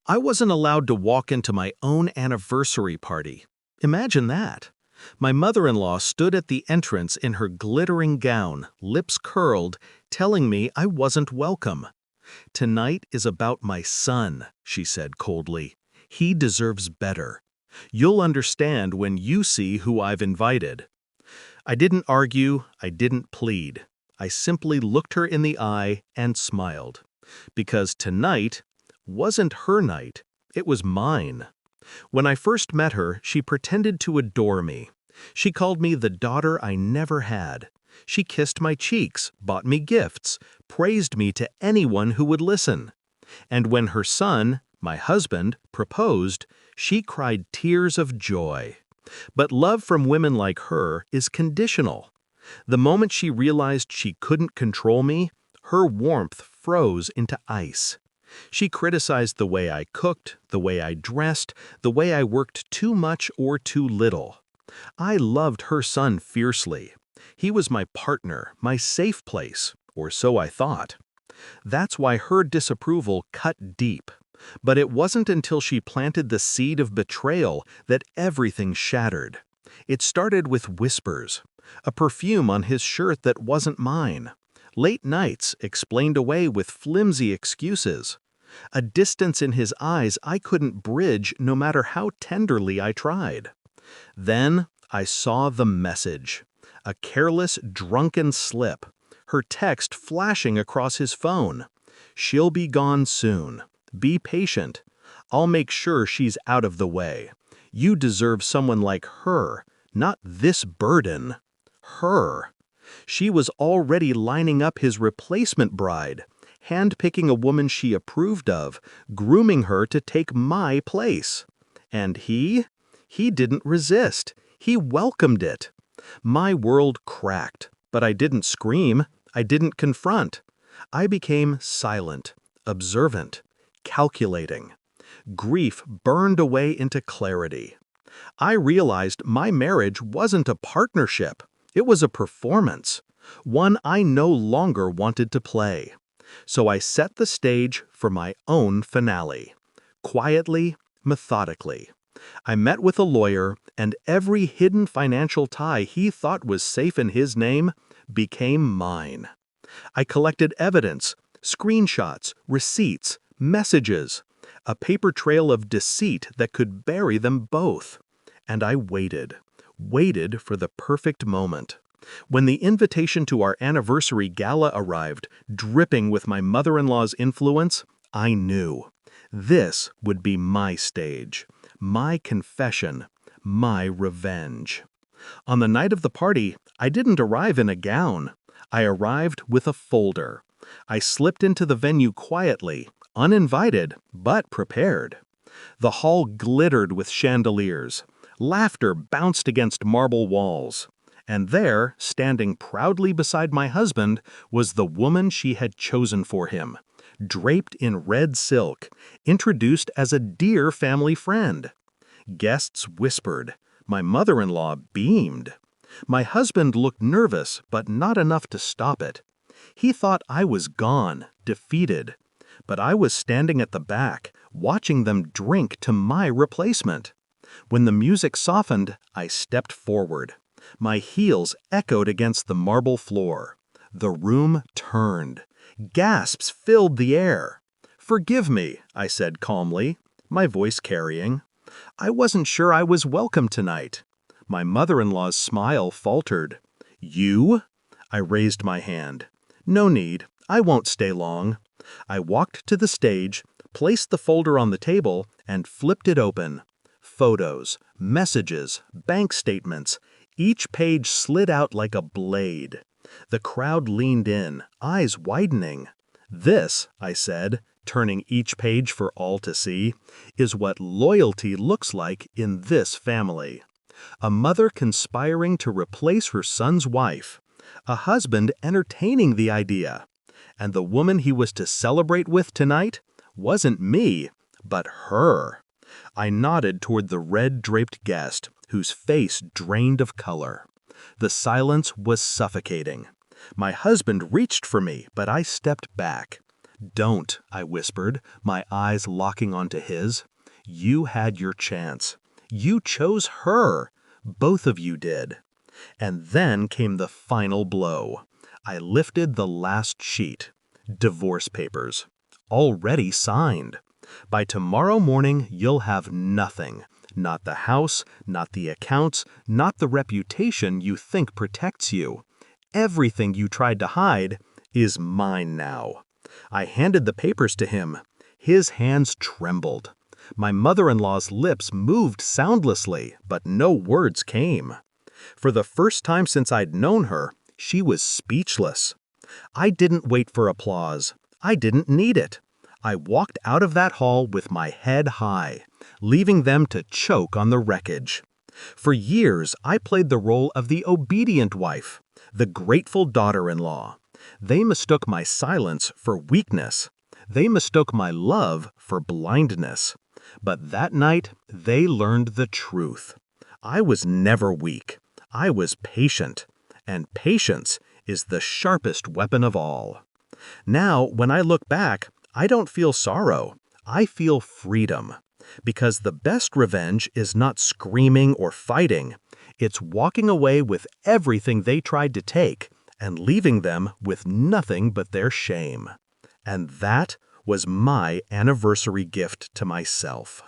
I wasn't allowed to walk into my own anniversary party. Imagine that. My mother-in-law stood at the entrance in her glittering gown, lips curled, telling me I wasn't welcome. "Tonight is about my son," she said coldly. "He deserves better. You'll understand when you see who I've invited." I didn't argue, I didn't plead. I simply looked her in the eye and smiled. Because tonight wasn't her night, it was mine. When I first met her, she pretended to adore me. She called me the daughter I never had. She kissed my cheeks, bought me gifts, praised me to anyone who would listen. And when her son, my husband, proposed, she cried tears of joy. But love from women like her is conditional. The moment she realized she couldn't control me, her warmth froze into ice. She criticized the way I cooked, the way I dressed, the way I worked too much or too little. I loved her son fiercely. He was my partner, my safe place, or so I thought. That's why her disapproval cut deep. But it wasn't until she planted the seed of betrayal that everything shattered. It started with whispers, a perfume on his shirt that wasn't mine, late nights explained away with flimsy excuses, a distance in his eyes I couldn't bridge no matter how tenderly I tried. Then I saw the message, a careless, drunken slip, her text flashing across his phone. "She'll be gone soon. Be patient. I'll make sure she's out of the way. You deserve someone like her, not this burden." Her. She was already lining up his replacement bride, handpicking a woman she approved of, grooming her to take my place. And he? He didn't resist. He welcomed it. My world cracked, but I didn't scream. I didn't confront. I became silent, observant, calculating. Grief burned away into clarity. I realized my marriage wasn't a partnership. It was a performance, one I no longer wanted to play. So I set the stage for my own finale. Quietly, methodically. I met with a lawyer, and every hidden financial tie he thought was safe in his name became mine. I collected evidence, screenshots, receipts, messages, a paper trail of deceit that could bury them both. And I waited for the perfect moment. When the invitation to our anniversary gala arrived, dripping with my mother-in-law's influence, I knew. This would be my stage, my confession, my revenge. On the night of the party, I didn't arrive in a gown. I arrived with a folder. I slipped into the venue quietly, uninvited, but prepared. The hall glittered with chandeliers. Laughter bounced against marble walls. And there, standing proudly beside my husband, was the woman she had chosen for him, draped in red silk, introduced as a dear family friend. Guests whispered. My mother-in-law beamed. My husband looked nervous, but not enough to stop it. He thought I was gone, defeated. But I was standing at the back, watching them drink to my replacement. When the music softened, I stepped forward. My heels echoed against the marble floor. The room turned. Gasps filled the air. "Forgive me," I said calmly, my voice carrying. "I wasn't sure I was welcome tonight." My mother-in-law's smile faltered. "You?" I raised my hand. "No need. I won't stay long." I walked to the stage, placed the folder on the table, and flipped it open. Photos, messages, bank statements. Each page slid out like a blade. The crowd leaned in, eyes widening. "This," I said, turning each page for all to see, "is what loyalty looks like in this family." A mother conspiring to replace her son's wife. A husband entertaining the idea. And the woman he was to celebrate with tonight wasn't me, but her. I nodded toward the red-draped guest, whose face drained of color. The silence was suffocating. My husband reached for me, but I stepped back. Don't, I whispered, my eyes locking onto his. You had your chance. You chose her. Both of you did. And then came the final blow. I lifted the last sheet. Divorce papers. Already signed. By tomorrow morning, you'll have nothing. Not the house, not the accounts, not the reputation you think protects you. Everything you tried to hide is mine now. I handed the papers to him. His hands trembled. My mother-in-law's lips moved soundlessly, but no words came. For the first time since I'd known her, she was speechless. I didn't wait for applause. I didn't need it. I walked out of that hall with my head high, leaving them to choke on the wreckage. For years, I played the role of the obedient wife, the grateful daughter-in-law. They mistook my silence for weakness. They mistook my love for blindness. But that night, they learned the truth. I was never weak. I was patient. And patience is the sharpest weapon of all. Now, when I look back, I don't feel sorrow. I feel freedom. Because the best revenge is not screaming or fighting. It's walking away with everything they tried to take and leaving them with nothing but their shame. And that was my anniversary gift to myself.